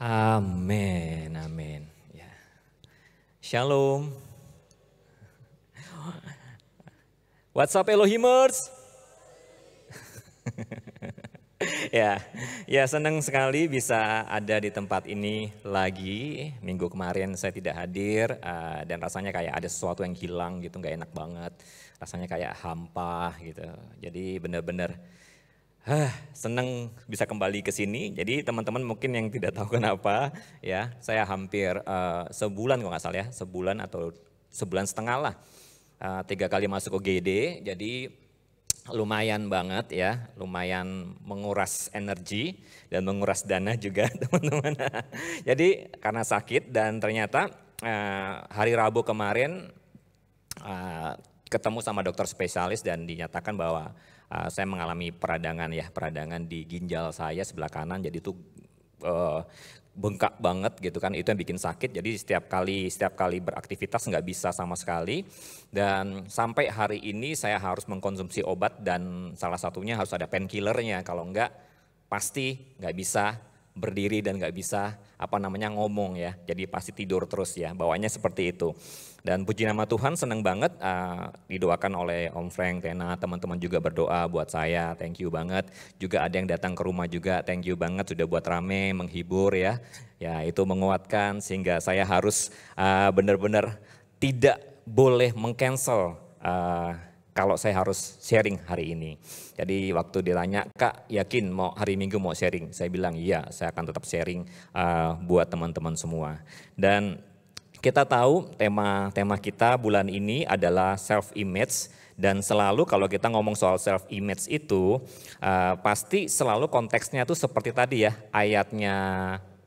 Amin, amin. Ya. Shalom. What's up Elohimers? Ya, senang sekali bisa ada di tempat ini lagi. Minggu kemarin saya tidak hadir dan rasanya kayak ada sesuatu yang hilang gitu, nggak enak banget. Rasanya kayak hampa gitu. Jadi benar-benar senang bisa kembali ke sini. Jadi teman-teman mungkin yang tidak tahu kenapa ya, saya hampir sebulan kalau nggak salah ya, sebulan atau sebulan setengah lah. 3 kali masuk UGD, jadi lumayan banget ya, lumayan menguras energi dan menguras dana juga teman-teman. Jadi karena sakit dan ternyata hari Rabu kemarin ketemu sama dokter spesialis dan dinyatakan bahwa saya mengalami peradangan di ginjal saya sebelah kanan, jadi itu bengkak banget gitu kan, itu yang bikin sakit. Jadi setiap kali beraktivitas nggak bisa sama sekali, dan sampai hari ini saya harus mengkonsumsi obat dan salah satunya harus ada painkillernya, kalau enggak pasti nggak bisa berdiri dan nggak bisa ngomong ya, jadi pasti tidur terus ya, bawaannya seperti itu. Dan puji nama Tuhan, senang banget didoakan oleh Om Frank, Tena, teman-teman juga berdoa buat saya, thank you banget. Juga ada yang datang ke rumah juga, thank you banget sudah buat rame, menghibur ya. Ya itu menguatkan sehingga saya harus benar-benar tidak boleh meng-cancel kalau saya harus sharing hari ini. Jadi waktu ditanya, Kak yakin mau hari Minggu mau sharing? Saya bilang iya, saya akan tetap sharing buat teman-teman semua. Dan kita tahu tema kita bulan ini adalah self image, dan selalu kalau kita ngomong soal self image itu pasti selalu konteksnya tuh seperti tadi ya, ayatnya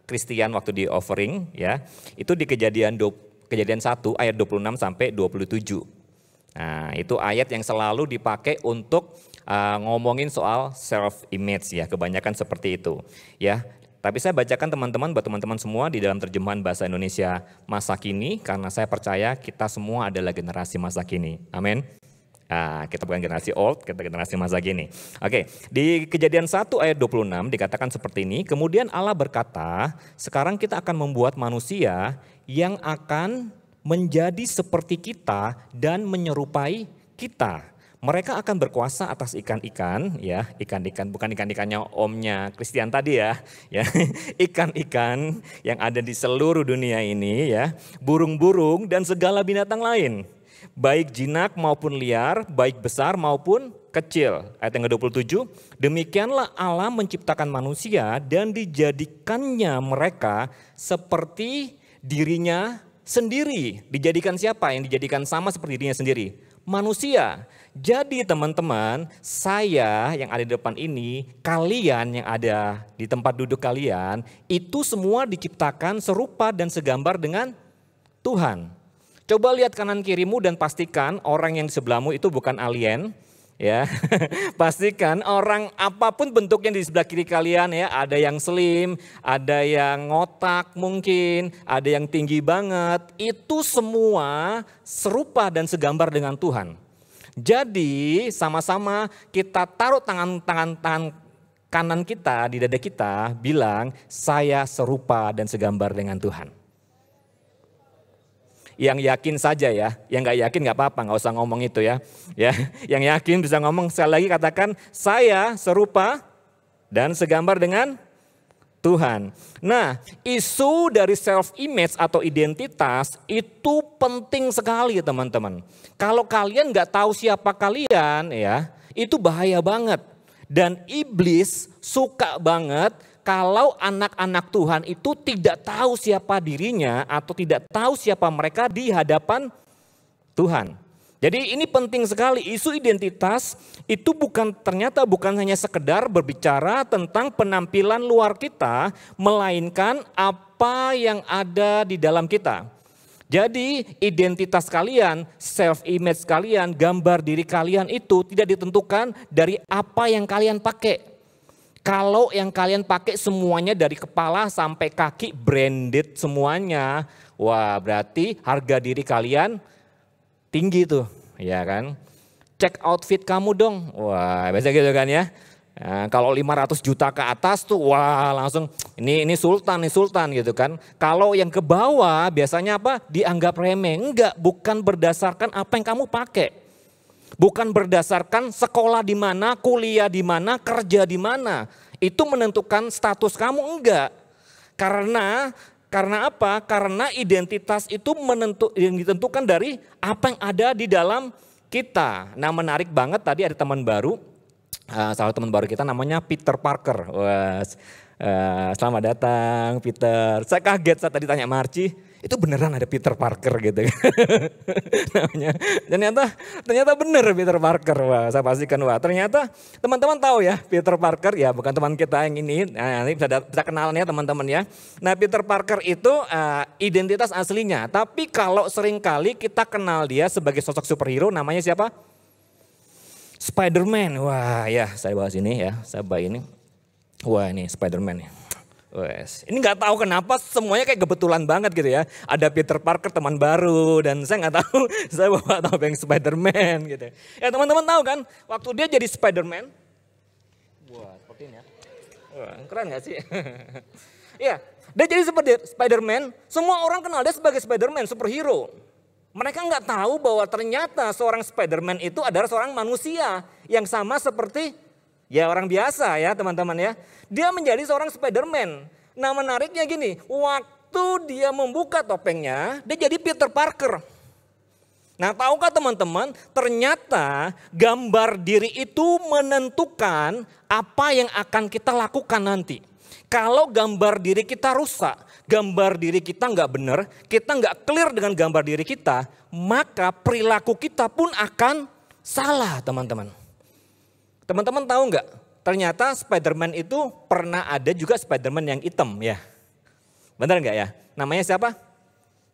Christian waktu di offering ya, itu di kejadian 1 ayat 26 sampai 27. Nah, itu ayat yang selalu dipakai untuk ngomongin soal self image ya, kebanyakan seperti itu ya. Tapi saya bacakan teman-teman, buat teman-teman semua di dalam terjemahan bahasa Indonesia masa kini, karena saya percaya kita semua adalah generasi masa kini. Amin. Kita bukan generasi old, kita generasi masa kini. Oke, di Kejadian 1 ayat 26 dikatakan seperti ini, kemudian Allah berkata, sekarang kita akan membuat manusia yang akan menjadi seperti kita dan menyerupai kita. Mereka akan berkuasa atas ikan-ikan, ya, ikan-ikan bukan ikan-ikannya omnya Christian tadi ya, ikan-ikan yang ada di seluruh dunia ini ya, burung-burung dan segala binatang lain, baik jinak maupun liar, baik besar maupun kecil. Ayat yang ke-27, demikianlah Allah menciptakan manusia dan dijadikannya mereka seperti dirinya sendiri. Dijadikan siapa? Yang dijadikan sama seperti dirinya sendiri? Manusia. Jadi teman-teman, saya yang ada di depan ini, kalian yang ada di tempat duduk kalian, itu semua diciptakan serupa dan segambar dengan Tuhan. Coba lihat kanan kirimu dan pastikan orang yang di sebelahmu itu bukan alien. Ya, pastikan orang apapun bentuknya di sebelah kiri kalian ya, ada yang slim, ada yang ngotak mungkin, ada yang tinggi banget, itu semua serupa dan segambar dengan Tuhan. Jadi sama-sama kita taruh tangan kanan kita di dada kita, bilang saya serupa dan segambar dengan Tuhan. Yang yakin saja ya, yang nggak yakin nggak apa-apa, nggak usah ngomong itu ya. Yang yakin bisa ngomong, sekali lagi katakan saya serupa dan segambar dengan Tuhan. Nah, isu dari self image atau identitas itu penting sekali teman-teman. Kalau kalian nggak tahu siapa kalian ya, itu bahaya banget. Dan iblis suka banget kalau anak-anak Tuhan itu tidak tahu siapa dirinya atau tidak tahu siapa mereka di hadapan Tuhan. Jadi ini penting sekali, isu identitas itu ternyata bukan hanya sekedar berbicara tentang penampilan luar kita, melainkan apa yang ada di dalam kita. Jadi identitas kalian, self image kalian, gambar diri kalian itu tidak ditentukan dari apa yang kalian pakai. Kalau yang kalian pakai semuanya dari kepala sampai kaki branded semuanya, wah berarti harga diri kalian tinggi tuh, ya kan? Cek outfit kamu dong, wah biasa gitu kan ya. Nah, kalau 500 juta ke atas tuh wah langsung ini sultan gitu kan. Kalau yang ke bawah biasanya apa? Dianggap remeh. Enggak, bukan berdasarkan apa yang kamu pakai. Bukan berdasarkan sekolah di mana, kuliah di mana, kerja di mana. Itu menentukan status kamu, enggak. Karena apa? Karena identitas itu yang ditentukan dari apa yang ada di dalam kita. Nah, menarik banget tadi ada teman baru. Salah teman baru kita namanya Peter Parker. Wah, selamat datang Peter. Saya kaget saat tadi tanya Marci, itu beneran ada Peter Parker gitu. Namanya. Ternyata bener Peter Parker. Wah, saya pastikan ternyata teman-teman tahu ya Peter Parker ya, bukan teman kita yang ini. Nah, ini bisa kenalan ya teman-teman ya. Nah, Peter Parker itu identitas aslinya, tapi kalau seringkali kita kenal dia sebagai sosok superhero namanya siapa? Spider-Man. Wah ya, saya bawa sini ya, saya bawa ini. Wah ini Spider-Man nih. Wes, ini nggak tahu kenapa semuanya kayak kebetulan banget gitu ya. Ada Peter Parker teman baru dan saya nggak tahu saya bawa topeng Spider-Man gitu. Ya teman-teman tahu kan, waktu dia jadi Spider-Man. Wah seperti ini ya. Wah, keren nggak sih? Ya, dia jadi seperti Spider-Man. Semua orang kenal dia sebagai Spider-Man, superhero. Mereka nggak tahu bahwa ternyata seorang Spider-Man itu adalah seorang manusia yang sama seperti ya orang biasa ya teman-teman ya. Dia menjadi seorang Spider-Man. Nah menariknya gini, waktu dia membuka topengnya, dia jadi Peter Parker. Nah tahukah teman-teman, ternyata gambar diri itu menentukan apa yang akan kita lakukan nanti. Kalau gambar diri kita rusak, gambar diri kita nggak benar, kita nggak clear dengan gambar diri kita, maka perilaku kita pun akan salah teman-teman. Teman-teman tahu nggak? Ternyata Spider-Man itu pernah ada juga Spider-Man yang hitam ya. Benar nggak ya? Namanya siapa?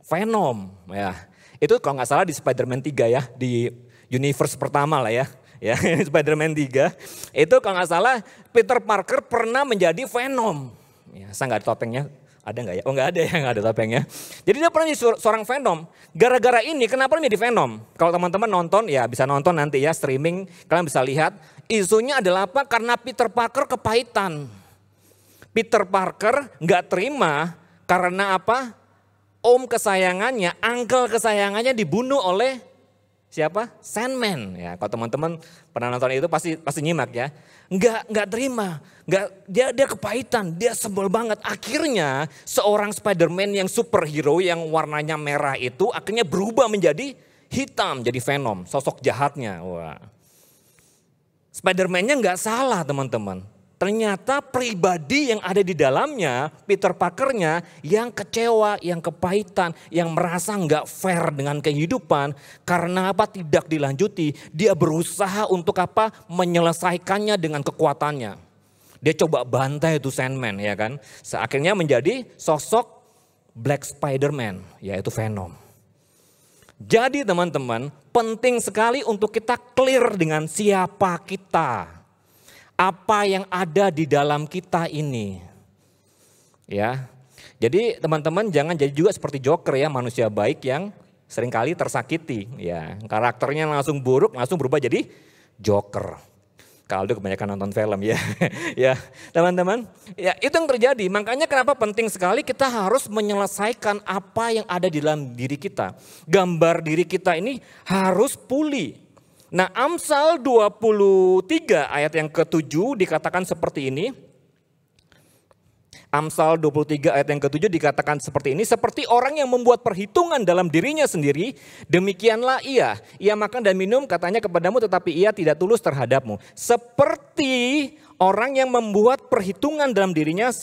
Venom ya. Itu kalau nggak salah di Spider-Man 3 ya, di universe pertama lah ya. Ya, Spider-Man 3, itu kalau nggak salah Peter Parker pernah menjadi Venom. Ya, saya nggak ada topengnya, ada nggak ya? Oh nggak ada ya, nggak ada topengnya. Jadi dia pernah jadi seorang Venom. Gara-gara ini kenapa dia menjadi Venom? Kalau teman-teman nonton ya bisa nonton nanti ya streaming, kalian bisa lihat. Isunya adalah apa? Karena Peter Parker kepahitan. Peter Parker nggak terima karena apa? Om kesayangannya, uncle kesayangannya dibunuh oleh siapa? Sandman. Ya, kalau teman-teman pernah nonton itu pasti nyimak ya. Enggak terima. Dia kepahitan, dia sebel banget. Akhirnya seorang Spider-Man yang superhero yang warnanya merah itu akhirnya berubah menjadi hitam, jadi Venom, sosok jahatnya. Wah. Spider-Man-nya enggak salah, teman-teman. Ternyata pribadi yang ada di dalamnya, Peter Parker-nya yang kecewa, yang kepahitan, yang merasa nggak fair dengan kehidupan. Karena apa? Tidak dilanjuti. Dia berusaha untuk apa? Menyelesaikannya dengan kekuatannya. Dia coba bantai itu Sandman ya kan. Akhirnya menjadi sosok Black Spider-Man, yaitu Venom. Jadi teman-teman, penting sekali untuk kita clear dengan siapa kita. Apa yang ada di dalam kita ini. Ya. Jadi teman-teman jangan jadi juga seperti Joker ya, manusia baik yang seringkali tersakiti ya. Karakternya langsung buruk, langsung berubah jadi Joker. Kaldo kebanyakan nonton film ya. Ya, teman-teman, ya itu yang terjadi. Makanya kenapa penting sekali kita harus menyelesaikan apa yang ada di dalam diri kita. Gambar diri kita ini harus pulih. Nah Amsal 23 ayat yang ke-7 dikatakan seperti ini. Amsal 23 ayat yang ke-7 dikatakan seperti ini. Seperti orang yang membuat perhitungan dalam dirinya sendiri, demikianlah ia. Ia makan dan minum katanya kepadamu tetapi ia tidak tulus terhadapmu. Seperti orang yang membuat perhitungan dalam dirinya,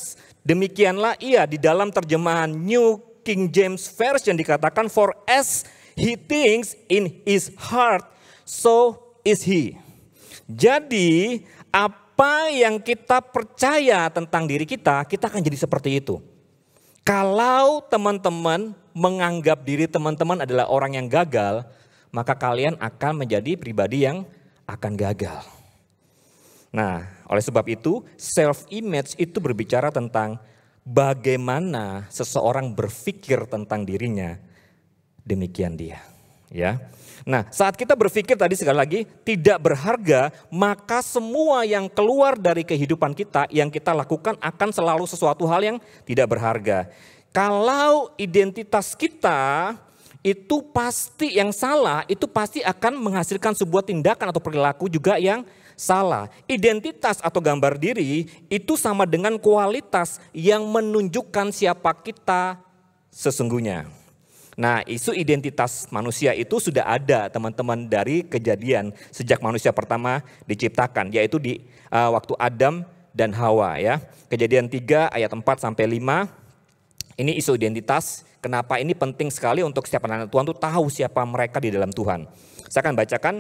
demikianlah ia. Di dalam terjemahan New King James Version dikatakan for as he thinks in his heart, so is he. Jadi apa yang kita percaya tentang diri kita, kita akan jadi seperti itu. Kalau teman-teman menganggap diri teman-teman adalah orang yang gagal, maka kalian akan menjadi pribadi yang akan gagal. Nah, oleh sebab itu self-image itu berbicara tentang bagaimana seseorang berpikir tentang dirinya, demikian dia. Ya. Nah, saat kita berpikir tadi sekali lagi tidak berharga, maka semua yang keluar dari kehidupan kita yang kita lakukan akan selalu sesuatu hal yang tidak berharga. Kalau identitas kita itu pasti yang salah, itu pasti akan menghasilkan sebuah tindakan atau perilaku juga yang salah. Identitas atau gambar diri itu sama dengan kualitas yang menunjukkan siapa kita sesungguhnya. Nah, isu identitas manusia itu sudah ada teman-teman dari kejadian sejak manusia pertama diciptakan, yaitu di waktu Adam dan Hawa ya. Kejadian 3 ayat 4 sampai 5. Ini isu identitas. Kenapa ini penting sekali untuk setiap anak Tuhan tuh tahu siapa mereka di dalam Tuhan. Saya akan bacakan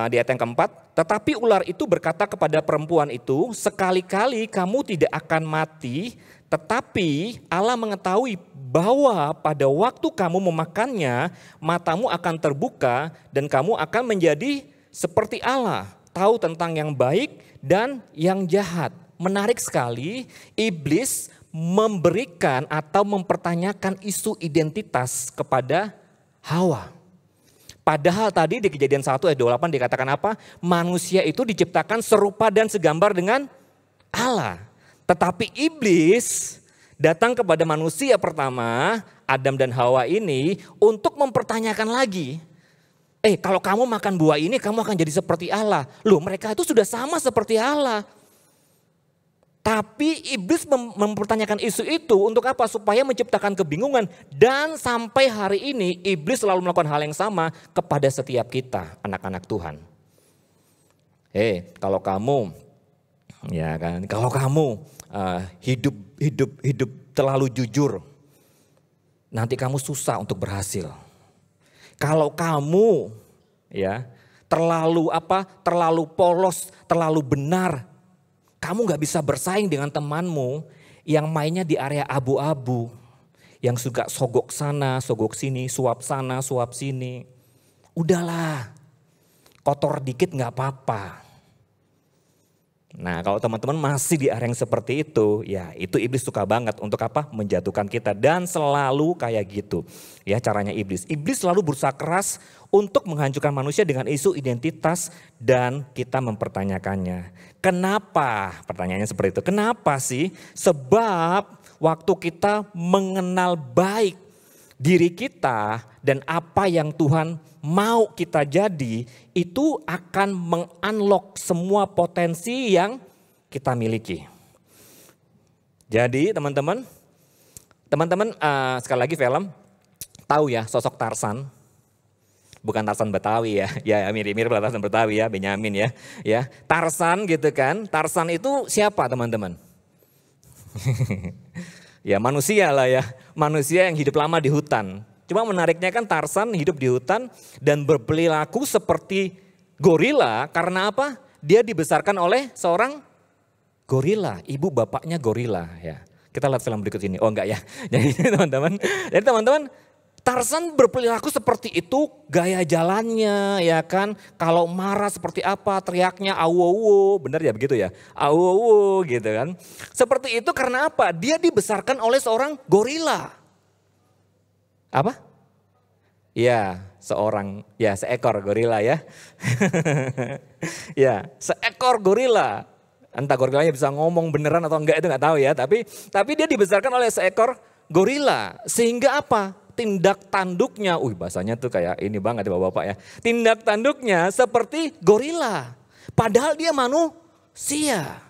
di ayat yang keempat. Tetapi ular itu berkata kepada perempuan itu, sekali-kali kamu tidak akan mati, tetapi Allah mengetahui bahwa pada waktu kamu memakannya, matamu akan terbuka dan kamu akan menjadi seperti Allah, tahu tentang yang baik dan yang jahat. Menarik sekali, iblis memberikan atau mempertanyakan isu identitas kepada Hawa. Padahal tadi di Kejadian 1 ayat 28 dikatakan apa? Manusia itu diciptakan serupa dan segambar dengan Allah. Tetapi iblis datang kepada manusia pertama, Adam dan Hawa ini untuk mempertanyakan lagi. Kalau kamu makan buah ini kamu akan jadi seperti Allah. Loh, mereka itu sudah sama seperti Allah. Tapi iblis mempertanyakan isu itu untuk apa? Supaya menciptakan kebingungan. Dan sampai hari ini iblis selalu melakukan hal yang sama kepada setiap kita, anak-anak Tuhan. Kalau kamu, ya kan, kalau kamu hidup terlalu jujur, nanti kamu susah untuk berhasil. Kalau kamu ya terlalu polos, terlalu benar, kamu nggak bisa bersaing dengan temanmu yang mainnya di area abu-abu, yang suka sogok sana, sogok sini, suap sana, suap sini. Udahlah, kotor dikit nggak apa-apa. Nah, kalau teman-teman masih di area yang seperti itu, ya itu iblis suka banget untuk apa? Menjatuhkan kita, dan selalu kayak gitu. Ya, caranya iblis. Iblis selalu berusaha keras untuk menghancurkan manusia dengan isu identitas dan kita mempertanyakannya. Kenapa? Pertanyaannya seperti itu. Kenapa sih? Sebab waktu kita mengenal baik diri kita dan apa yang Tuhan mau kita jadi, itu akan mengunlock semua potensi yang kita miliki. Jadi teman-teman sekali lagi film, tahu ya sosok Tarsan? Bukan Tarsan Betawi ya, ya mirip-mirip lah Tarsan Betawi ya, Benyamin ya. Tarsan gitu kan, Tarsan itu siapa teman-teman? Ya manusia lah ya, manusia yang hidup lama di hutan. Cuma menariknya kan Tarsan hidup di hutan dan berperilaku seperti gorila karena apa? Dia dibesarkan oleh seorang gorila, ibu bapaknya gorila ya. Kita lihat film berikut ini. Oh enggak ya. Jadi teman-teman, Tarsan berperilaku seperti itu, gaya jalannya ya kan. Kalau marah seperti apa, teriaknya awo-wo, benar ya begitu ya? Awo-wo gitu kan. Seperti itu karena apa? Dia dibesarkan oleh seorang gorila. Apa? Ya, seekor gorila ya. Ya, seekor gorila. Entah gorilanya bisa ngomong beneran atau enggak itu enggak tahu ya, tapi dia dibesarkan oleh seekor gorila. Sehingga apa? Tindak tanduknya, bahasanya tuh kayak ini banget ya Bapak-bapak ya. Tindak tanduknya seperti gorila. Padahal dia manusia.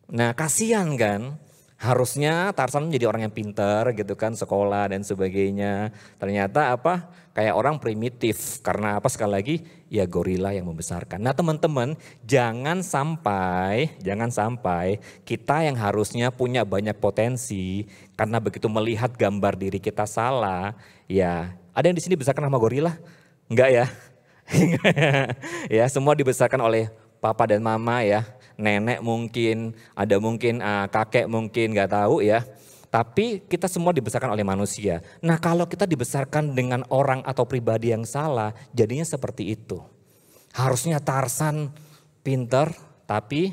Nah, kasihan kan? Harusnya Tarsan menjadi orang yang pintar gitu kan, sekolah dan sebagainya. Ternyata apa? Kayak orang primitif. Karena apa? Sekali lagi ya gorila yang membesarkan. Nah teman-teman, jangan sampai kita yang harusnya punya banyak potensi, karena begitu melihat gambar diri kita salah, ya ada yang di sini dibesarkan sama gorila? Enggak ya? Ya semua dibesarkan oleh papa dan mama ya. Nenek mungkin, ada mungkin kakek mungkin, gak tahu ya. Tapi kita semua dibesarkan oleh manusia. Nah kalau kita dibesarkan dengan orang atau pribadi yang salah, jadinya seperti itu. Harusnya Tarsan pinter, tapi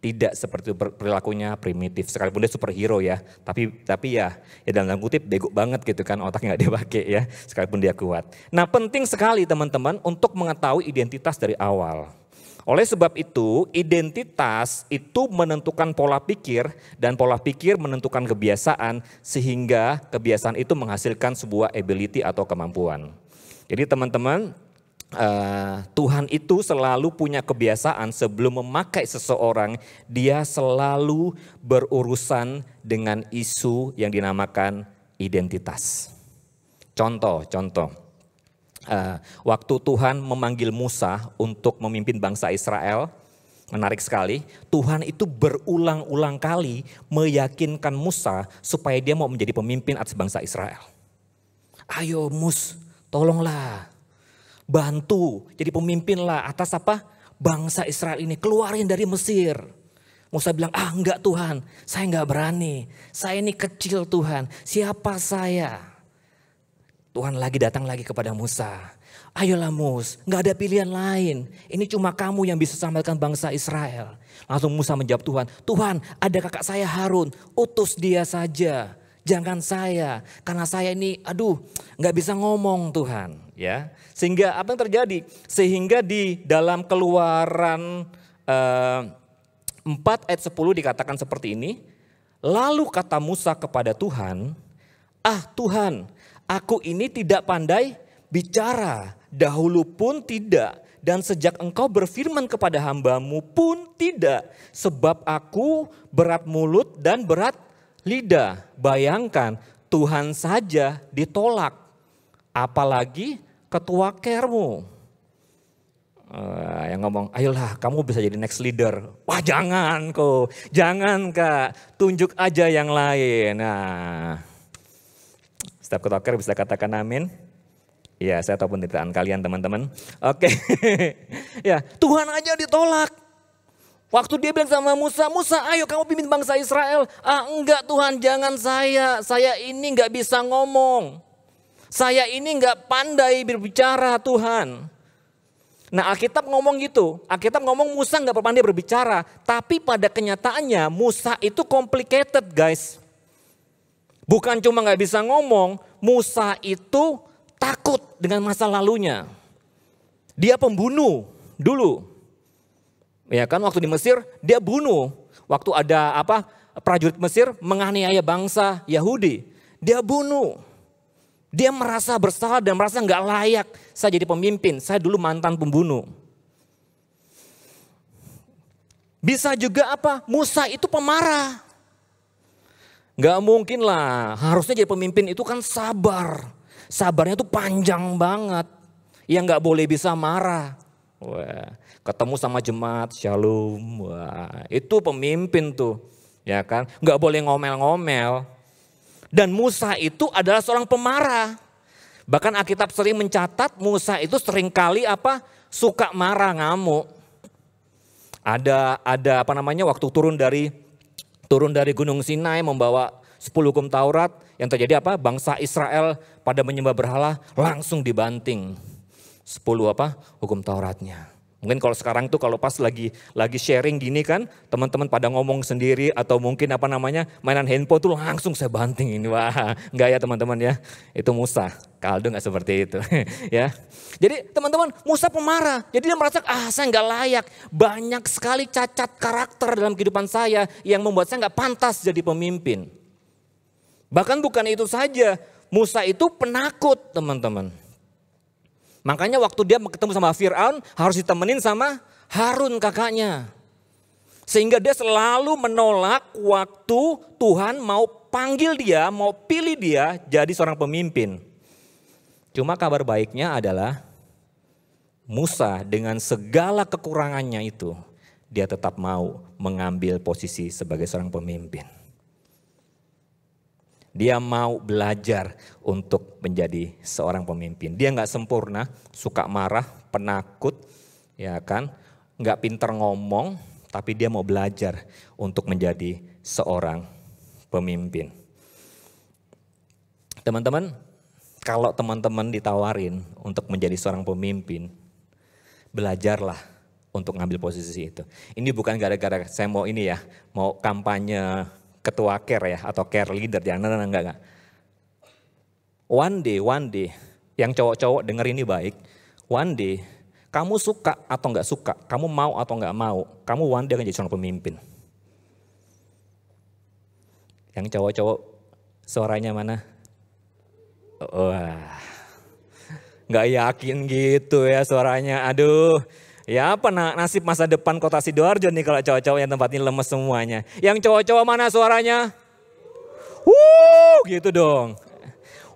Tidak seperti perilakunya primitif, sekalipun dia superhero ya, tapi ya dalam tanda kutip bego banget gitu kan, otaknya nggak dipakai ya, sekalipun dia kuat. Nah penting sekali teman-teman untuk mengetahui identitas dari awal. Oleh sebab itu, identitas itu menentukan pola pikir dan pola pikir menentukan kebiasaan, sehingga kebiasaan itu menghasilkan sebuah ability atau kemampuan. Jadi teman-teman, Tuhan itu selalu punya kebiasaan sebelum memakai seseorang, dia selalu berurusan dengan isu yang dinamakan identitas. Contoh. Waktu Tuhan memanggil Musa untuk memimpin bangsa Israel, menarik sekali, Tuhan itu berulang-ulang kali meyakinkan Musa supaya dia mau menjadi pemimpin atas bangsa Israel. Ayo Mus, tolonglah. Bantu, jadi pemimpinlah atas apa? Bangsa Israel ini, keluarin dari Mesir. Musa bilang, enggak Tuhan, saya enggak berani. Saya ini kecil Tuhan, siapa saya? Tuhan datang lagi kepada Musa. Ayolah Mus, enggak ada pilihan lain. Ini cuma kamu yang bisa selamatkan bangsa Israel. Langsung Musa menjawab Tuhan, Tuhan ada kakak saya Harun, utus dia saja. Jangan saya, karena saya ini nggak bisa ngomong Tuhan. Ya, sehingga apa yang terjadi? Sehingga di dalam Keluaran 4 ayat 10 dikatakan seperti ini. Lalu kata Musa kepada Tuhan, Tuhan, aku ini tidak pandai bicara, dahulu pun tidak. Dan sejak engkau berfirman kepada hambamu pun tidak. Sebab aku berat mulut dan berat lidah. Bayangkan Tuhan saja ditolak, apalagi ketua kermu. Yang ngomong, ayolah kamu bisa jadi next leader. Wah jangan Kak, tunjuk aja yang lain. Nah, setiap ketua ker bisa katakan amin. Ya, saya tahu penderitaan kalian teman-teman. Oke, ya Tuhan aja ditolak. Waktu dia bilang sama Musa, ayo kamu pimpin bangsa Israel. Enggak Tuhan, jangan saya ini enggak bisa ngomong. Saya ini enggak pandai berbicara Tuhan. Nah Alkitab ngomong gitu, Alkitab ngomong Musa enggak pandai berbicara. Tapi pada kenyataannya Musa itu complicated guys. Bukan cuma enggak bisa ngomong, Musa itu takut dengan masa lalunya. Dia pembunuh dulu. Ya kan, waktu di Mesir dia bunuh. Waktu ada prajurit Mesir menganiaya bangsa Yahudi, dia bunuh. Dia merasa bersalah dan merasa nggak layak saya jadi pemimpin. Saya dulu mantan pembunuh. Bisa juga Musa itu pemarah. Nggak mungkin lah, harusnya jadi pemimpin itu kan sabar. Sabarnya tuh panjang banget. Yang nggak boleh bisa marah. Wah, ketemu sama jemaat shalom, wah itu pemimpin tuh, ya kan, nggak boleh ngomel-ngomel. Dan Musa itu adalah seorang pemarah. Bahkan Alkitab sering mencatat Musa itu seringkali suka marah, ngamuk. Ada waktu turun dari Gunung Sinai membawa 10 hukum Taurat, yang terjadi bangsa Israel pada menyembah berhala langsung dibanting. 10 hukum Tauratnya. Mungkin kalau sekarang tuh kalau pas lagi sharing gini kan, teman-teman pada ngomong sendiri atau mungkin mainan handphone tuh langsung saya banting ini. Wah, enggak ya teman-teman ya. Itu Musa. Kaldo enggak seperti itu ya. Jadi teman-teman, Musa pemarah. Jadi dia merasa saya enggak layak. Banyak sekali cacat karakter dalam kehidupan saya yang membuat saya enggak pantas jadi pemimpin. Bahkan bukan itu saja, Musa itu penakut teman-teman. Makanya waktu dia ketemu sama Fir'aun harus ditemenin sama Harun kakaknya. Sehingga dia selalu menolak waktu Tuhan mau panggil dia, mau pilih dia jadi seorang pemimpin. Cuma kabar baiknya adalah Musa dengan segala kekurangannya itu, dia tetap mau mengambil posisi sebagai seorang pemimpin. Dia mau belajar untuk menjadi seorang pemimpin. Dia nggak sempurna, suka marah, penakut, ya kan, nggak pinter ngomong, tapi dia mau belajar untuk menjadi seorang pemimpin. Teman-teman, kalau teman-teman ditawarin untuk menjadi seorang pemimpin, belajarlah untuk ngambil posisi itu. Ini bukan gara-gara saya mau ini ya, mau kampanye ketua care ya atau care leader, jangan, enggak. One day, yang cowok-cowok denger ini baik, one day kamu suka atau enggak suka, kamu mau atau enggak mau, kamu one day akan jadi seorang pemimpin. Yang cowok-cowok suaranya mana? Wah, nggak yakin gitu ya suaranya. Aduh, ya apa nasib masa depan kota Sidoarjo nih kalau cowok-cowok yang tempat ini lemes semuanya. Yang cowok-cowok mana suaranya? Gitu dong.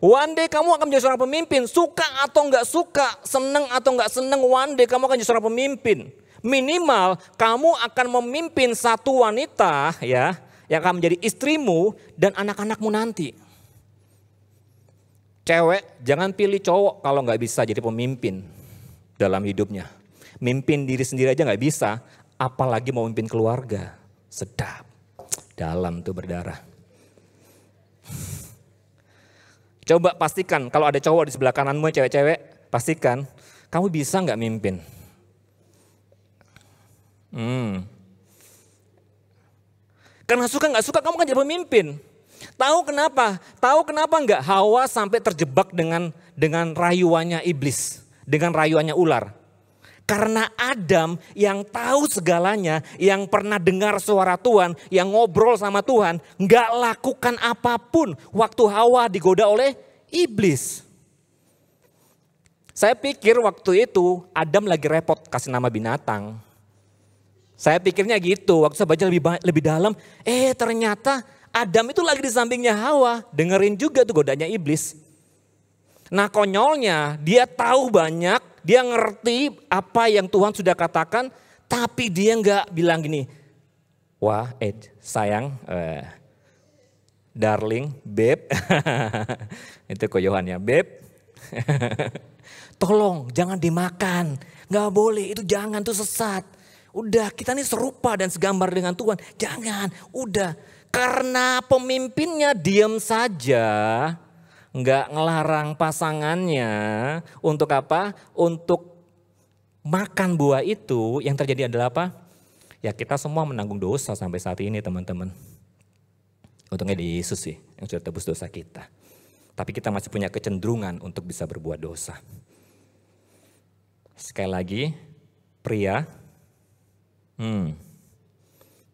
One day kamu akan menjadi seorang pemimpin, suka atau nggak suka, seneng atau nggak seneng, one day kamu akan jadi seorang pemimpin. Minimal kamu akan memimpin satu wanita ya, yang akan menjadi istrimu dan anak-anakmu nanti. Cewek jangan pilih cowok kalau nggak bisa jadi pemimpin dalam hidupnya. Mimpin diri sendiri aja nggak bisa, apalagi mau mimpin keluarga. Sedap, dalam tuh berdarah. Coba pastikan kalau ada cowok di sebelah kananmu cewek-cewek, pastikan kamu bisa nggak mimpin. Karena suka nggak suka kamu kan jadi pemimpin. Tahu kenapa? Tahu kenapa enggak Hawa sampai terjebak dengan rayuannya iblis, dengan rayuannya ular? Karena Adam yang tahu segalanya, yang pernah dengar suara Tuhan, yang ngobrol sama Tuhan, enggak lakukan apapun waktu Hawa digoda oleh iblis. Saya pikir waktu itu Adam lagi repot kasih nama binatang. Saya pikirnya gitu, waktu saya baca lebih dalam, ternyata Adam itu lagi di sampingnya Hawa, dengerin juga tuh godanya iblis. Nah konyolnya dia tahu banyak, dia ngerti apa yang Tuhan sudah katakan, tapi dia nggak bilang gini, wah sayang, darling, babe, itu koyohannya, babe, tolong jangan dimakan, nggak boleh, itu jangan, tuh sesat. Udah kita nih serupa dan segambar dengan Tuhan, jangan, udah. Karena pemimpinnya diam saja, nggak ngelarang pasangannya untuk apa? Untuk makan buah itu, yang terjadi adalah apa? Ya kita semua menanggung dosa sampai saat ini teman-teman. Untungnya di Yesus sih yang sudah tebus dosa kita. Tapi kita masih punya kecenderungan untuk bisa berbuat dosa. Sekali lagi, pria,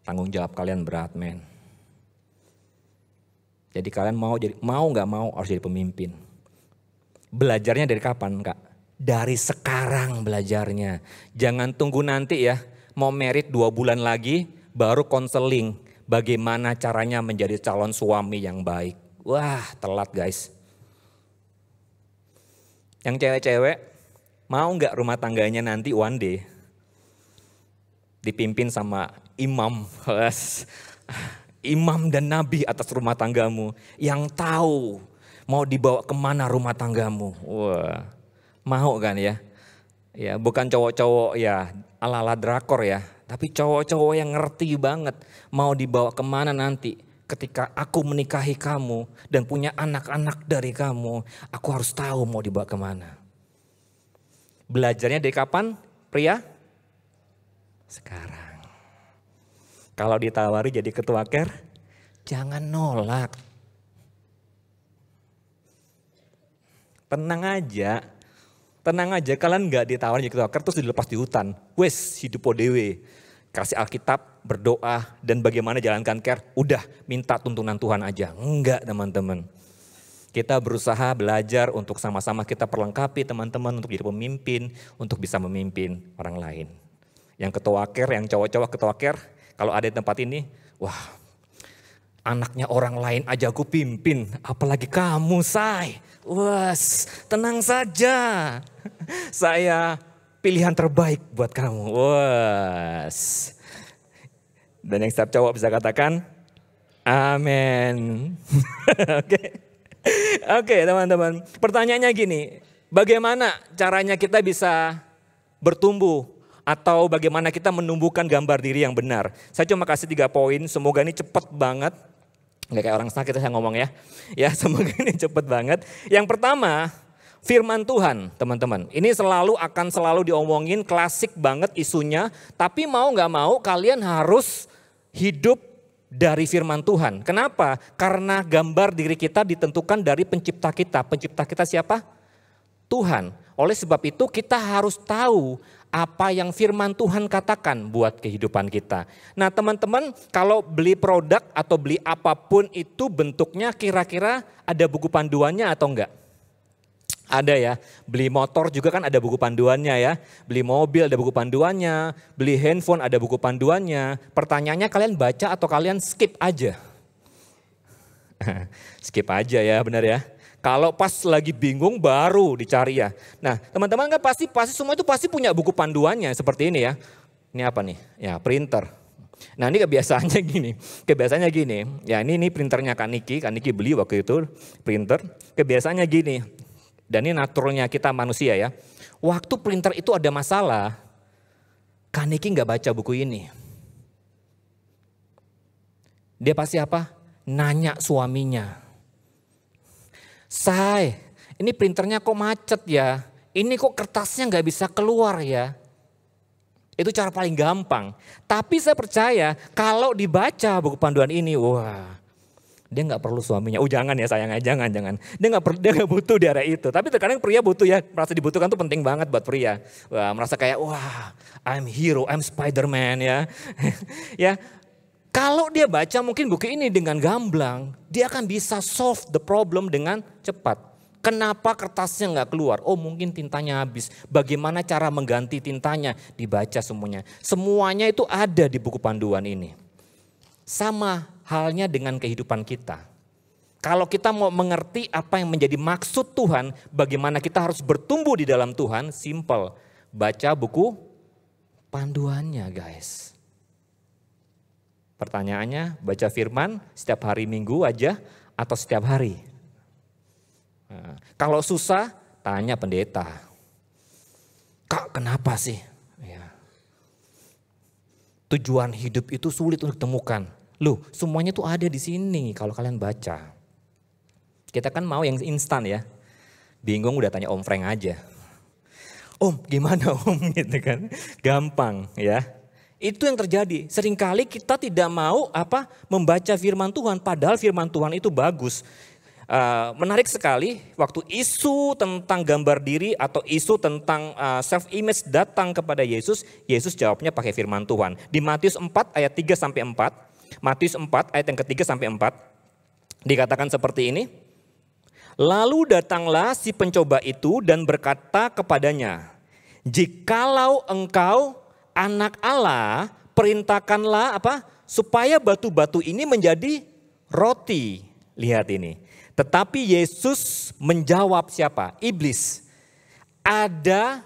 tanggung jawab kalian berat men. Jadi kalian mau nggak mau harus jadi pemimpin. Belajarnya dari kapan Kak? Dari sekarang belajarnya. Jangan tunggu nanti ya, mau merit 2 bulan lagi baru konseling bagaimana caranya menjadi calon suami yang baik. Wah telat guys. Yang cewek-cewek mau nggak rumah tangganya nanti one day dipimpin sama imam. Imam dan nabi atas rumah tanggamu yang tahu mau dibawa kemana rumah tanggamu. Wah, mau kan ya? Ya bukan cowok-cowok ya ala-ala drakor ya, tapi cowok-cowok yang ngerti banget mau dibawa kemana nanti. Ketika aku menikahi kamu dan punya anak-anak dari kamu, aku harus tahu mau dibawa kemana. Belajarnya dari kapan, pria? Sekarang. Kalau ditawari jadi ketua care, jangan nolak. Tenang aja, kalian gak ditawari jadi ketua care terus dilepas di hutan. Wes hidup dewe, kasih Alkitab, berdoa dan bagaimana jalankan care, udah minta tuntunan Tuhan aja. Enggak teman-teman. Kita berusaha belajar untuk sama-sama kita perlengkapi teman-teman untuk jadi pemimpin, untuk bisa memimpin orang lain. Yang ketua care, yang cowok-cowok ketua care, kalau ada di tempat ini, wah anaknya orang lain aja aku pimpin, apalagi kamu say. Wah tenang saja, saya pilihan terbaik buat kamu. Wah. Dan yang setiap cowok bisa katakan, amin. Oke teman-teman, pertanyaannya gini, bagaimana caranya kita bisa bertumbuh? Atau bagaimana kita menumbuhkan gambar diri yang benar. Saya cuma kasih 3 poin, semoga ini cepat banget. Nggak kayak orang sakit saya ngomong ya. Ya semoga ini cepat banget. Yang pertama, Firman Tuhan, teman-teman. Ini akan selalu diomongin, klasik banget isunya. Tapi mau gak mau kalian harus hidup dari firman Tuhan. Kenapa? Karena gambar diri kita ditentukan dari pencipta kita. Pencipta kita siapa? Tuhan. Oleh sebab itu kita harus tahu apa yang firman Tuhan katakan buat kehidupan kita. Nah teman-teman, kalau beli produk atau beli apapun itu bentuknya kira-kira ada buku panduannya atau enggak? Ada ya, beli motor juga kan ada buku panduannya ya. Beli mobil ada buku panduannya, beli handphone ada buku panduannya. Pertanyaannya kalian baca atau kalian skip aja? Skip aja ya, benar ya. Kalau pas lagi bingung baru dicari ya. Nah teman-teman kan pasti semua itu pasti punya buku panduannya seperti ini ya. Ini apa nih? Ya printer. Nah ini kebiasaannya gini. Ya ini printernya Kak Niki beli waktu itu printer. Kebiasaannya gini. Dan ini naturalnya kita manusia ya. Waktu printer itu ada masalah, Kak Niki gak baca buku ini. Dia pasti apa? Nanya suaminya. Say, ini printernya kok macet ya? Ini kok kertasnya gak bisa keluar ya? Itu cara paling gampang. Tapi saya percaya kalau dibaca buku panduan ini, wah. Dia nggak perlu suaminya. Oh jangan ya sayang, jangan. Dia nggak butuh di area itu. Tapi terkadang pria butuh ya, merasa dibutuhkan tuh penting banget buat pria. Wah, merasa kayak wah, I'm hero, I'm Spider-Man ya. Ya, kalau dia baca mungkin buku ini dengan gamblang, dia akan bisa solve the problem dengan cepat. Kenapa kertasnya nggak keluar? Oh mungkin tintanya habis. Bagaimana cara mengganti tintanya? Dibaca semuanya. Semuanya itu ada di buku panduan ini. Sama halnya dengan kehidupan kita. Kalau kita mau mengerti apa yang menjadi maksud Tuhan, bagaimana kita harus bertumbuh di dalam Tuhan, simple. Baca buku panduannya guys. Pertanyaannya, baca firman setiap hari Minggu aja atau setiap hari? Nah, kalau susah, tanya pendeta. Kak kenapa sih? Ya. Tujuan hidup itu sulit untuk ditemukan. Loh, semuanya tuh ada di sini kalau kalian baca. Kita kan mau yang instan ya. Bingung udah tanya Om Frank aja. Om, gimana Om gitu kan? Gampang ya. Itu yang terjadi. Seringkali kita tidak mau membaca firman Tuhan padahal firman Tuhan itu bagus. Menarik sekali waktu isu tentang gambar diri atau isu tentang self image datang kepada Yesus, Yesus jawabnya pakai firman Tuhan. Di Matius 4 ayat 3 sampai 4. Matius 4 ayat yang ketiga sampai 4 dikatakan seperti ini. Lalu datanglah si pencoba itu dan berkata kepadanya, jikalau engkau anak Allah, perintahkanlah supaya batu-batu ini menjadi roti. Lihat ini. Tetapi Yesus menjawab siapa? Iblis. Ada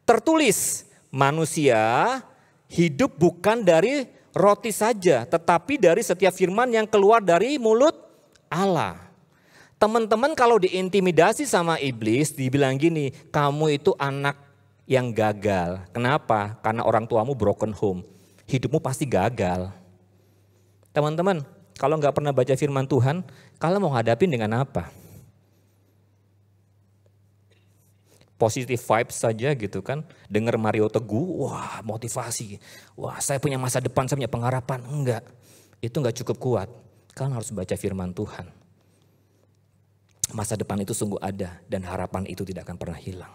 tertulis manusia hidup bukan dari roti saja, tetapi dari setiap firman yang keluar dari mulut Allah. Teman-teman kalau diintimidasi sama iblis, dibilang gini, kamu itu anak yang gagal. Kenapa? Karena orang tuamu broken home. Hidupmu pasti gagal. Teman-teman, kalau nggak pernah baca firman Tuhan, kalian mau hadapin dengan apa? Positive vibes saja gitu kan. Dengar Mario Teguh, wah motivasi. Wah saya punya masa depan, saya punya pengharapan. Enggak, itu enggak cukup kuat. Kalian harus baca firman Tuhan. Masa depan itu sungguh ada dan harapan itu tidak akan pernah hilang.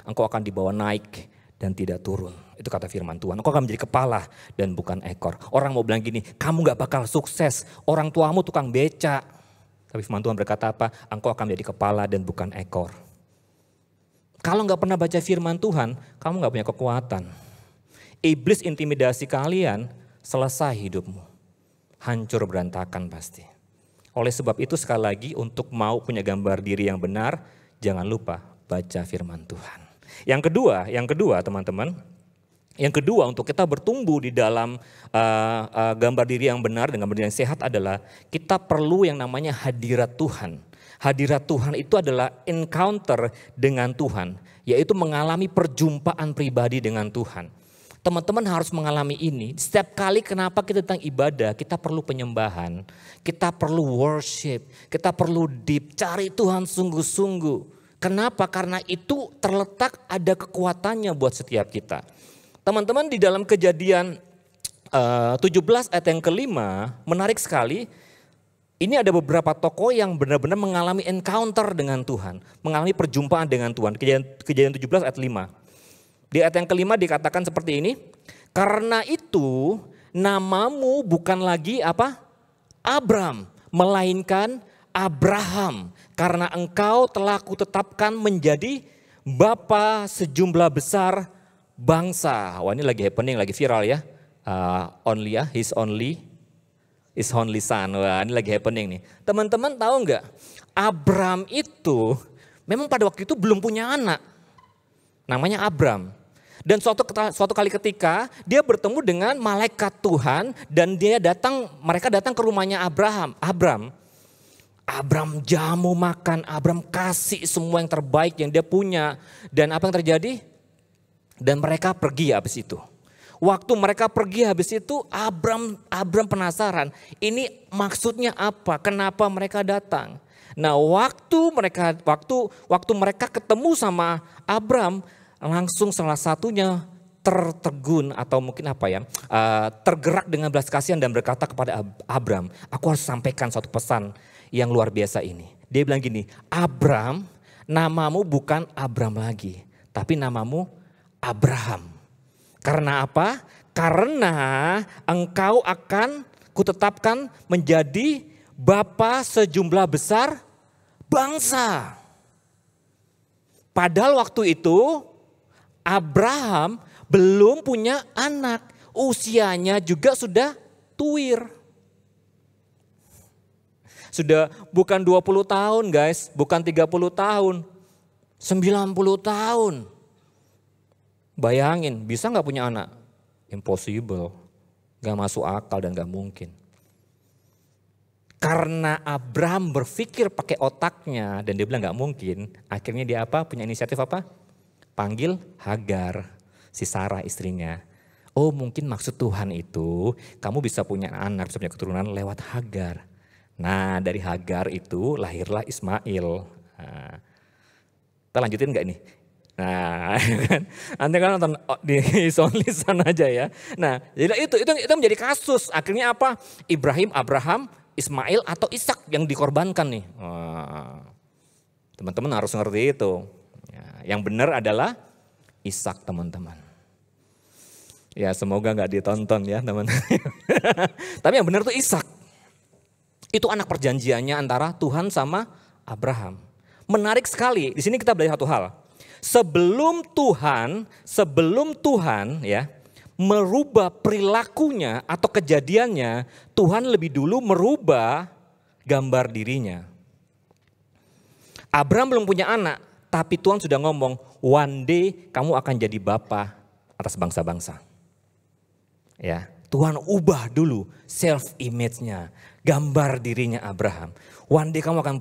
Engkau akan dibawa naik dan tidak turun. Itu kata firman Tuhan. Engkau akan menjadi kepala dan bukan ekor. Orang mau bilang gini, kamu gak bakal sukses. Orang tuamu tukang beca. Tapi firman Tuhan berkata apa? Engkau akan menjadi kepala dan bukan ekor. Kalau nggak pernah baca firman Tuhan, kamu nggak punya kekuatan. Iblis intimidasi kalian, selesai hidupmu. Hancur berantakan pasti. Oleh sebab itu sekali lagi untuk mau punya gambar diri yang benar, jangan lupa baca firman Tuhan. Yang kedua teman-teman. Yang kedua untuk kita bertumbuh di dalam gambar diri yang benar dan gambar diri yang sehat adalah kita perlu yang namanya hadirat Tuhan. Hadirat Tuhan itu adalah encounter dengan Tuhan, yaitu mengalami perjumpaan pribadi dengan Tuhan. Teman-teman harus mengalami ini. Setiap kali kenapa kita datang ibadah, kita perlu penyembahan, kita perlu worship, kita perlu deep, cari Tuhan sungguh-sungguh. Kenapa? Karena itu terletak ada kekuatannya buat setiap kita. Teman-teman, di dalam Kejadian 17 ayat yang kelima, menarik sekali. Ini ada beberapa tokoh yang benar-benar mengalami encounter dengan Tuhan. Mengalami perjumpaan dengan Tuhan. Kejadian 17 ayat 5. Di ayat yang kelima dikatakan seperti ini. Karena itu namamu bukan lagi apa? Abram, melainkan Abraham. Karena engkau telah kutetapkan menjadi bapa sejumlah besar bangsa. Wah, ini lagi happening, lagi viral ya. His only son. Wah, ini lagi happening nih. Teman-teman tahu nggak? Abram itu memang pada waktu itu belum punya anak. Namanya Abram. Dan suatu kali ketika dia bertemu dengan malaikat Tuhan dan mereka datang ke rumahnya Abram jamu makan, Abram kasih semua yang terbaik yang dia punya. Dan apa yang terjadi? Dan mereka pergi habis itu. Waktu mereka pergi habis itu Abram penasaran. Ini maksudnya apa? Kenapa mereka datang? Nah, waktu mereka ketemu sama Abram, langsung salah satunya tertegun atau mungkin tergerak dengan belas kasihan dan berkata kepada Abram, aku harus sampaikan suatu pesan yang luar biasa ini. Dia bilang gini, Abram, namamu bukan Abram lagi, tapi namamu Abraham. Karena apa? Karena engkau akan kutetapkan menjadi bapa sejumlah besar bangsa. Padahal waktu itu Abraham belum punya anak, usianya juga sudah tuir. Sudah bukan 20 tahun guys, bukan 30 tahun, 90 tahun. Bayangin, bisa gak punya anak? Impossible, gak masuk akal dan gak mungkin. Karena Abraham berpikir pakai otaknya dan dia bilang gak mungkin, akhirnya dia punya inisiatif panggil Hagar, si Sarah istrinya. Oh, mungkin maksud Tuhan itu kamu bisa punya anak, bisa punya keturunan lewat Hagar. Nah, dari Hagar itu lahirlah Ismail. Nah, kita lanjutin gak nih? Nah, nanti kan nonton di Only Son aja ya. Nah, jadi itu menjadi kasus. Akhirnya apa? Ibrahim, Abraham, Ismail atau Ishak yang dikorbankan nih. Teman-teman harus ngerti itu. Yang benar adalah Ishak, teman-teman. Ya, semoga nggak ditonton ya, teman-teman. Tapi yang benar itu Ishak. Itu anak perjanjiannya antara Tuhan sama Abraham. Menarik sekali. Di sini kita belajar satu hal. Sebelum Tuhan ya merubah perilakunya atau kejadiannya, Tuhan lebih dulu merubah gambar dirinya. Abraham belum punya anak, tapi Tuhan sudah ngomong, one day kamu akan jadi bapa atas bangsa-bangsa. Ya, Tuhan ubah dulu self image-nya, gambar dirinya Abraham. One day kamu akan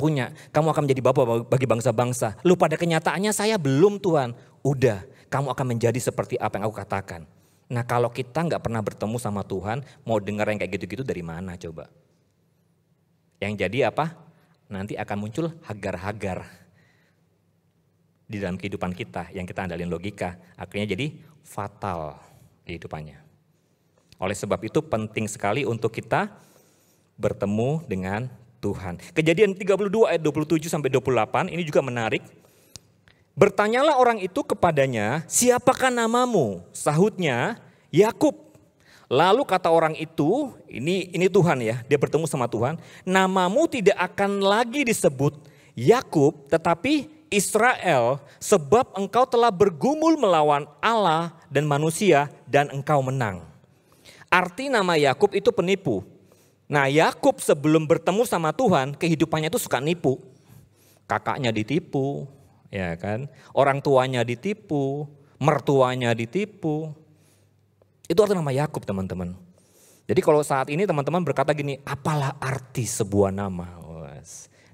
menjadi bapa bagi bangsa-bangsa. Lu pada kenyataannya saya belum Tuhan. Udah, kamu akan menjadi seperti apa yang aku katakan. Nah, kalau kita nggak pernah bertemu sama Tuhan, mau dengar yang kayak gitu-gitu dari mana coba? Yang jadi apa? Nanti akan muncul Hagar-Hagar di dalam kehidupan kita yang kita andalin logika. Akhirnya jadi fatal kehidupannya. Oleh sebab itu penting sekali untuk kita bertemu dengan Tuhan. Kejadian 32 ayat 27 sampai 28 ini juga menarik. Bertanyalah orang itu kepadanya, siapakah namamu? Sahutnya, Yakub. Lalu kata orang itu, ini Tuhan ya, dia bertemu sama Tuhan. Namamu tidak akan lagi disebut Yakub, tetapi Israel, sebab engkau telah bergumul melawan Allah dan manusia dan engkau menang. Arti nama Yakub itu penipu. Nah, Yakub sebelum bertemu sama Tuhan, kehidupannya itu suka nipu. Kakaknya ditipu, ya kan? Orang tuanya ditipu, mertuanya ditipu. Itu arti nama Yakub, teman-teman. Jadi kalau saat ini teman-teman berkata gini, apalah arti sebuah nama?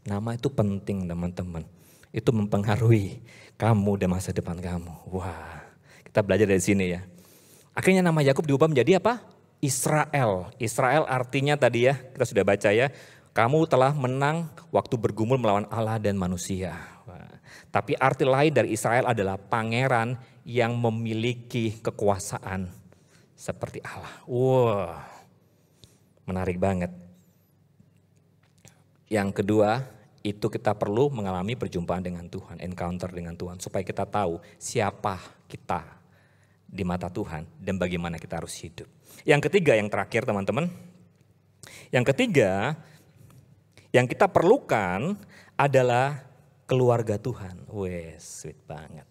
Nama itu penting, teman-teman. Itu mempengaruhi kamu dan masa depan kamu. Wah, kita belajar dari sini ya. Akhirnya nama Yakub diubah menjadi apa? Israel. Israel artinya tadi ya, kita sudah baca ya. Kamu telah menang waktu bergumul melawan Allah dan manusia. Wah. Tapi arti lain dari Israel adalah pangeran yang memiliki kekuasaan seperti Allah. Wow, menarik banget. Yang kedua, itu kita perlu mengalami perjumpaan dengan Tuhan, encounter dengan Tuhan. Supaya kita tahu siapa kita di mata Tuhan dan bagaimana kita harus hidup. Yang ketiga, yang terakhir teman-teman. Yang ketiga, yang kita perlukan adalah keluarga Tuhan. Wes, sweet banget.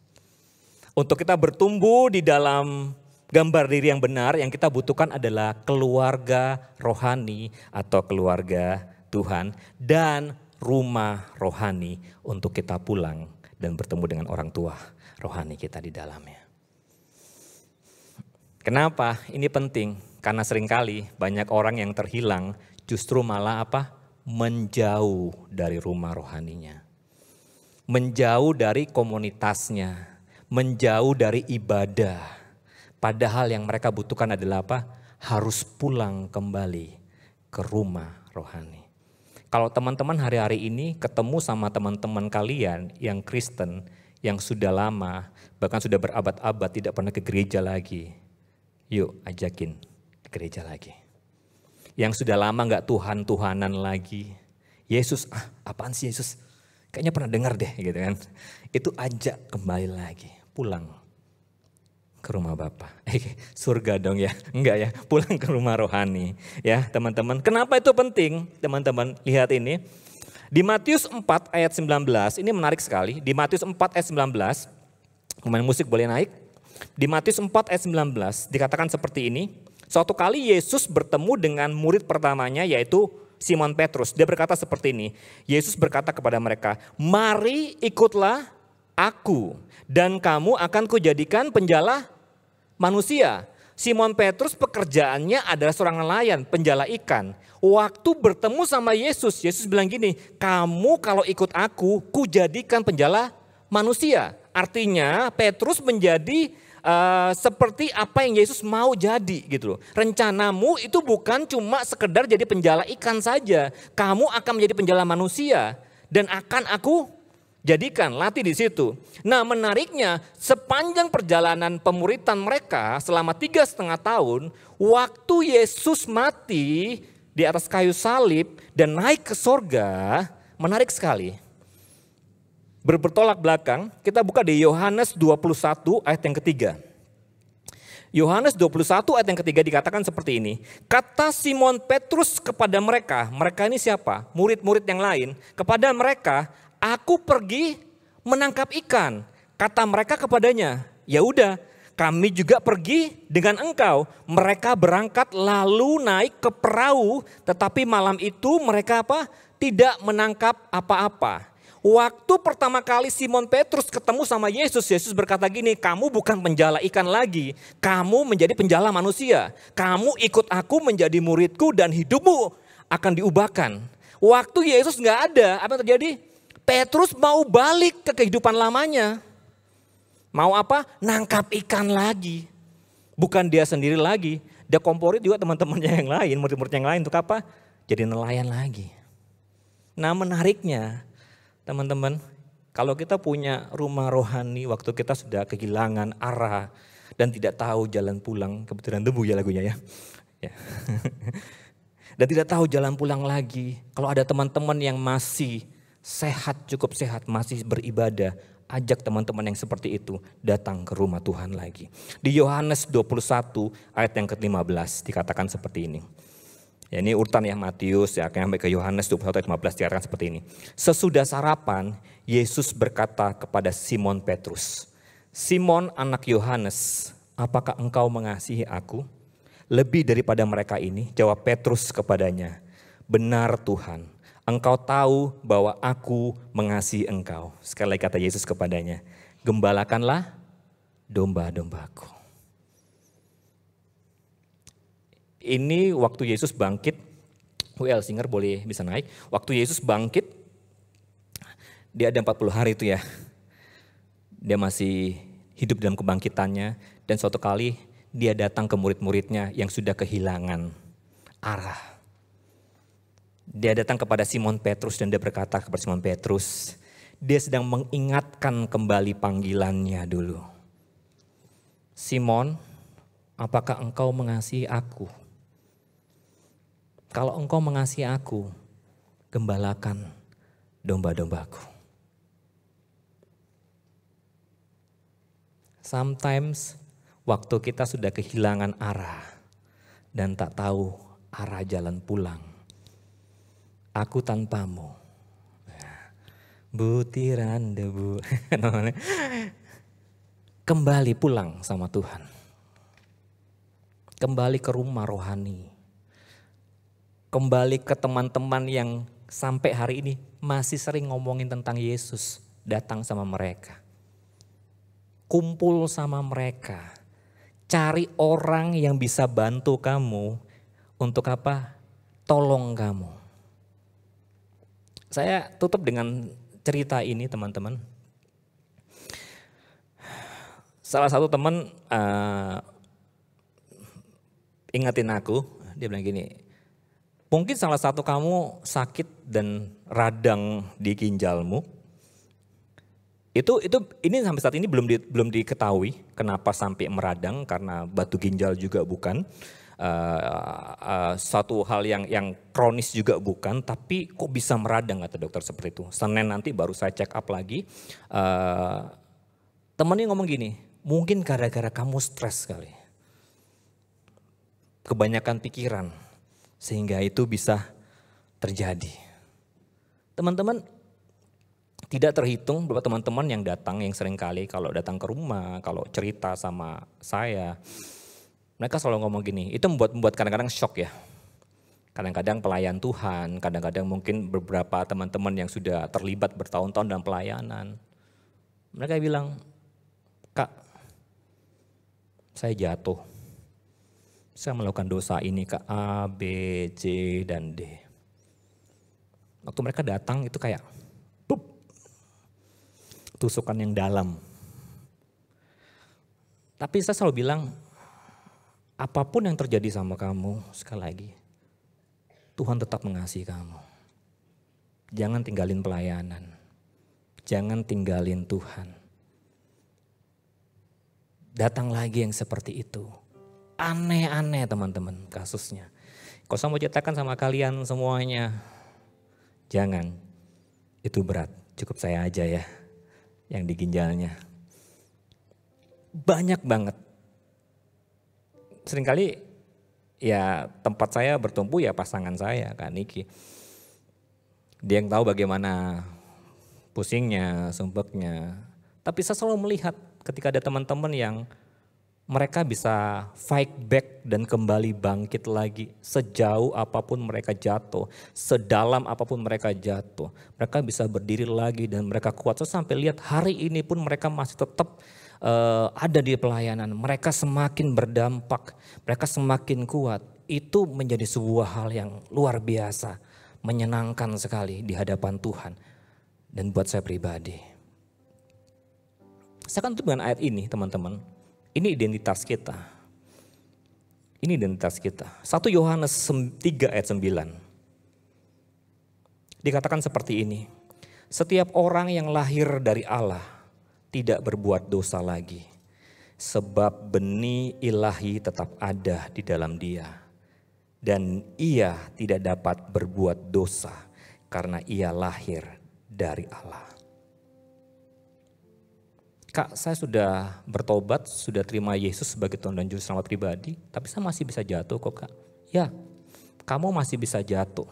Untuk kita bertumbuh di dalam gambar diri yang benar, yang kita butuhkan adalah keluarga rohani atau keluarga Tuhan dan rumah rohani untuk kita pulang dan bertemu dengan orang tua rohani kita di dalamnya. Kenapa? Ini penting karena seringkali banyak orang yang terhilang justru malah menjauh dari rumah rohaninya. Menjauh dari komunitasnya, menjauh dari ibadah. Padahal yang mereka butuhkan adalah harus pulang kembali ke rumah rohani. Kalau teman-teman hari-hari ini ketemu sama teman-teman kalian yang Kristen, yang sudah lama, bahkan sudah berabad-abad tidak pernah ke gereja lagi. Yuk ajakin ke gereja lagi. Yang sudah lama gak Tuhan-Tuhanan lagi. Yesus, apaan sih Yesus? Kayaknya pernah dengar deh gitu kan. Itu ajak kembali lagi, pulang ke rumah Bapa. Surga dong ya, enggak ya, pulang ke rumah rohani. Ya teman-teman, kenapa itu penting teman-teman? Lihat ini, di Matius 4 ayat 19, ini menarik sekali. Di Matius 4 ayat 19, pemain musik boleh naik. Di Matius 4 ayat 19 dikatakan seperti ini. Suatu kali Yesus bertemu dengan murid pertamanya yaitu Simon Petrus. Dia berkata seperti ini. Yesus berkata kepada mereka, mari ikutlah aku dan kamu akan kujadikan penjala manusia. Simon Petrus pekerjaannya adalah seorang nelayan, penjala ikan. Waktu bertemu sama Yesus, Yesus bilang gini, kamu kalau ikut aku, kujadikan penjala manusia. Artinya Petrus menjadi seperti apa yang Yesus mau jadi gitu loh. Rencanamu itu bukan cuma sekedar jadi penjala ikan saja. Kamu akan menjadi penjala manusia dan akan aku jadikan, latih di situ. Nah menariknya sepanjang perjalanan pemuritan mereka selama 3,5 tahun, waktu Yesus mati di atas kayu salib dan naik ke sorga, menarik sekali. Bertolak belakang, kita buka di Yohanes 21 ayat yang ketiga. Yohanes 21 ayat yang ketiga dikatakan seperti ini. Kata Simon Petrus kepada mereka ini siapa? Murid-murid yang lain. Kepada mereka, aku pergi menangkap ikan. Kata mereka kepadanya, ya udah, kami juga pergi dengan engkau. Mereka berangkat lalu naik ke perahu, tetapi malam itu mereka tidak menangkap apa-apa. Waktu pertama kali Simon Petrus ketemu sama Yesus, Yesus berkata gini, kamu bukan penjala ikan lagi, kamu menjadi penjala manusia. Kamu ikut aku menjadi muridku dan hidupmu akan diubahkan. Waktu Yesus gak ada, apa yang terjadi? Petrus mau balik ke kehidupan lamanya. Mau nangkap ikan lagi. Bukan dia sendiri lagi, dia komporit juga teman-temannya yang lain, murid-murid yang lain untuk jadi nelayan lagi. Nah menariknya, teman-teman, kalau kita punya rumah rohani waktu kita sudah kehilangan arah dan tidak tahu jalan pulang, kebetulan debu ya lagunya ya. Dan tidak tahu jalan pulang lagi. Kalau ada teman-teman yang masih sehat, cukup sehat, masih beribadah, ajak teman-teman yang seperti itu datang ke rumah Tuhan lagi. Di Yohanes 21 ayat yang ke-15 dikatakan seperti ini. Ya, ini urutan ya Matius ya sampai ke Yohanes 21 ayat 15 dikatakan seperti ini. Sesudah sarapan Yesus berkata kepada Simon Petrus, Simon anak Yohanes, apakah engkau mengasihi aku lebih daripada mereka ini? Jawab Petrus kepadanya, benar Tuhan, engkau tahu bahwa aku mengasihi engkau. Sekali lagi kata Yesus kepadanya, gembalakanlah domba-dombaku. Ini waktu Yesus bangkit, WL Singer bisa naik. Waktu Yesus bangkit, dia ada 40 hari itu ya. Dia masih hidup dalam kebangkitannya. Dan suatu kali dia datang ke murid-muridnya yang sudah kehilangan arah. Dia datang kepada Simon Petrus dan dia berkata kepada Simon Petrus, Dia sedang mengingatkan kembali panggilannya dulu. Simon, apakah engkau mengasihi aku? Kalau engkau mengasihi aku, gembalakan domba-dombaku. Sometimes waktu kita sudah kehilangan arah dan tak tahu arah jalan pulang. Aku tanpamu, butiran debu. Kembali pulang sama Tuhan. Kembali ke rumah rohani. Kembali ke teman-teman yang sampai hari ini masih sering ngomongin tentang Yesus. Datang sama mereka. Kumpul sama mereka. Cari orang yang bisa bantu kamu. Untuk apa? Tolong kamu. Saya tutup dengan cerita ini teman-teman. Salah satu teman ingatin aku, dia bilang gini, mungkin salah satu kamu sakit dan radang di ginjalmu. Ini sampai saat ini belum diketahui kenapa sampai meradang, karena batu ginjal juga bukan. Suatu hal yang kronis juga bukan, tapi kok bisa meradang kata dokter seperti itu. Senin nanti baru saya check up lagi. Temennya ngomong gini, mungkin gara-gara kamu stres kali. Kebanyakan pikiran sehingga itu bisa terjadi. Teman-teman, tidak terhitung beberapa teman-teman yang datang, yang sering kali kalau datang ke rumah, kalau cerita sama saya, mereka selalu ngomong gini, itu membuat kadang-kadang shock ya. Kadang-kadang pelayan Tuhan, kadang-kadang mungkin beberapa teman-teman yang sudah terlibat bertahun-tahun dalam pelayanan. Mereka bilang, Kak, saya jatuh. Saya melakukan dosa ini ke A, B, C, dan D. Waktu mereka datang itu kayak, pup, tusukan yang dalam. Tapi saya selalu bilang, apapun yang terjadi sama kamu, sekali lagi, Tuhan tetap mengasihi kamu. Jangan tinggalin pelayanan. Jangan tinggalin Tuhan. Datang lagi yang seperti itu. Aneh-aneh teman-teman kasusnya. Kalau saya mau ceritakan sama kalian semuanya, jangan. Itu berat, cukup saya aja ya yang di ginjalnya. Banyak banget. Seringkali ya tempat saya bertumpu ya pasangan saya, Kak Niki. Dia yang tahu bagaimana pusingnya, sumpeknya. Tapi saya selalu melihat ketika ada teman-teman yang mereka bisa fight back dan kembali bangkit lagi. Sejauh apapun mereka jatuh, sedalam apapun mereka jatuh. Mereka bisa berdiri lagi dan mereka kuat. Saya sampai lihat hari ini pun mereka masih tetap ada di pelayanan. Mereka semakin berdampak, mereka semakin kuat. Itu menjadi sebuah hal yang luar biasa. Menyenangkan sekali di hadapan Tuhan. Dan buat saya pribadi. Saya akan tutup dengan ayat ini teman-teman. Ini identitas kita. Ini identitas kita. 1 Yohanes 3 ayat 9. Dikatakan seperti ini. Setiap orang yang lahir dari Allah tidak berbuat dosa lagi. Sebab benih ilahi tetap ada di dalam dia. Dan ia tidak dapat berbuat dosa karena ia lahir dari Allah. Kak, saya sudah bertobat, sudah terima Yesus sebagai Tuhan dan Juru Selamat pribadi, tapi saya masih bisa jatuh kok Kak. Ya, kamu masih bisa jatuh.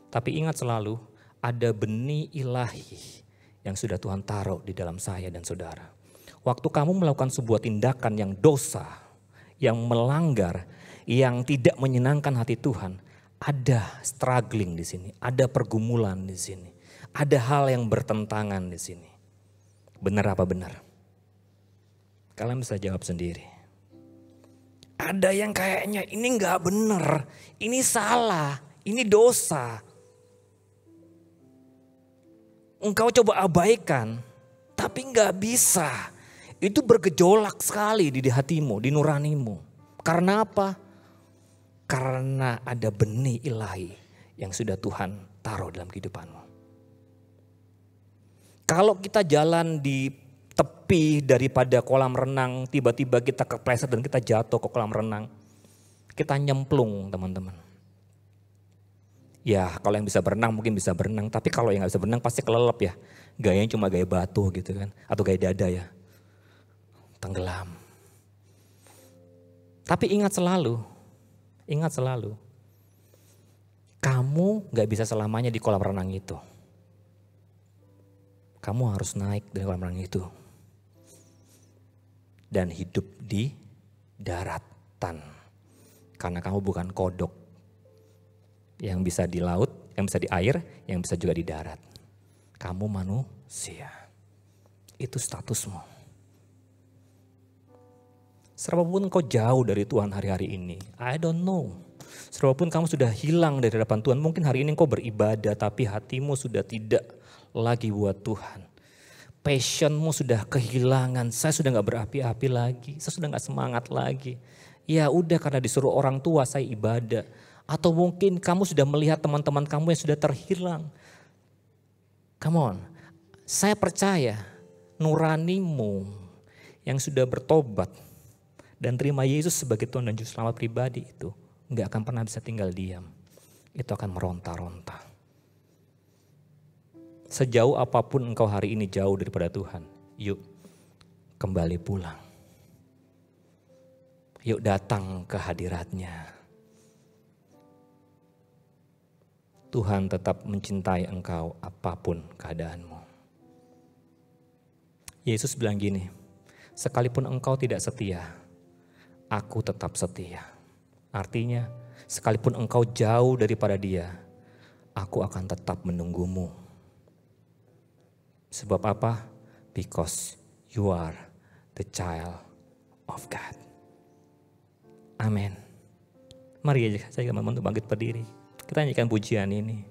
Tapi ingat selalu, ada benih ilahi yang sudah Tuhan taruh di dalam saya dan saudara. Waktu kamu melakukan sebuah tindakan yang dosa, yang melanggar, yang tidak menyenangkan hati Tuhan, ada struggling di sini, ada pergumulan di sini, ada hal yang bertentangan di sini. Benar apa benar? Kalian bisa jawab sendiri. Ada yang kayaknya ini nggak benar, ini salah, ini dosa. Engkau coba abaikan, tapi nggak bisa. Itu bergejolak sekali di hatimu, di nuranimu. Karena apa? Karena ada benih ilahi yang sudah Tuhan taruh dalam kehidupanmu. Kalau kita jalan di tepi daripada kolam renang, tiba-tiba kita kepleset dan kita jatuh ke kolam renang. Kita nyemplung teman-teman. Ya kalau yang bisa berenang mungkin bisa berenang, tapi kalau yang gak bisa berenang pasti kelelep ya. Gayanya cuma gaya batu gitu kan, atau gaya dada ya. Tenggelam. Tapi ingat selalu, kamu gak bisa selamanya di kolam renang itu. Kamu harus naik dari kolam renang itu. Dan hidup di daratan. Karena kamu bukan kodok yang bisa di laut, yang bisa di air, yang bisa juga di darat. Kamu manusia. Itu statusmu. Serapapun engkau jauh dari Tuhan hari-hari ini, I don't know. Serapapun kamu sudah hilang dari hadapan Tuhan, mungkin hari ini engkau beribadah tapi hatimu sudah tidak lagi buat Tuhan. Passionmu sudah kehilangan, saya sudah gak berapi-api lagi, saya sudah gak semangat lagi. Ya udah karena disuruh orang tua saya ibadah. Atau mungkin kamu sudah melihat teman-teman kamu yang sudah terhilang. Come on, saya percaya nuranimu yang sudah bertobat dan terima Yesus sebagai Tuhan dan Juru Selamat pribadi itu gak akan pernah bisa tinggal diam. Itu akan meronta-ronta. Sejauh apapun engkau hari ini jauh daripada Tuhan, yuk kembali pulang. Yuk datang ke hadiratnya. Tuhan tetap mencintai engkau apapun keadaanmu. Yesus bilang gini, sekalipun engkau tidak setia, aku tetap setia. Artinya, sekalipun engkau jauh daripada Dia, aku akan tetap menunggumu. Sebab apa? Because you are the child of God. Amin. Mari saya untuk bangkit berdiri. Kita nyanyikan pujian ini.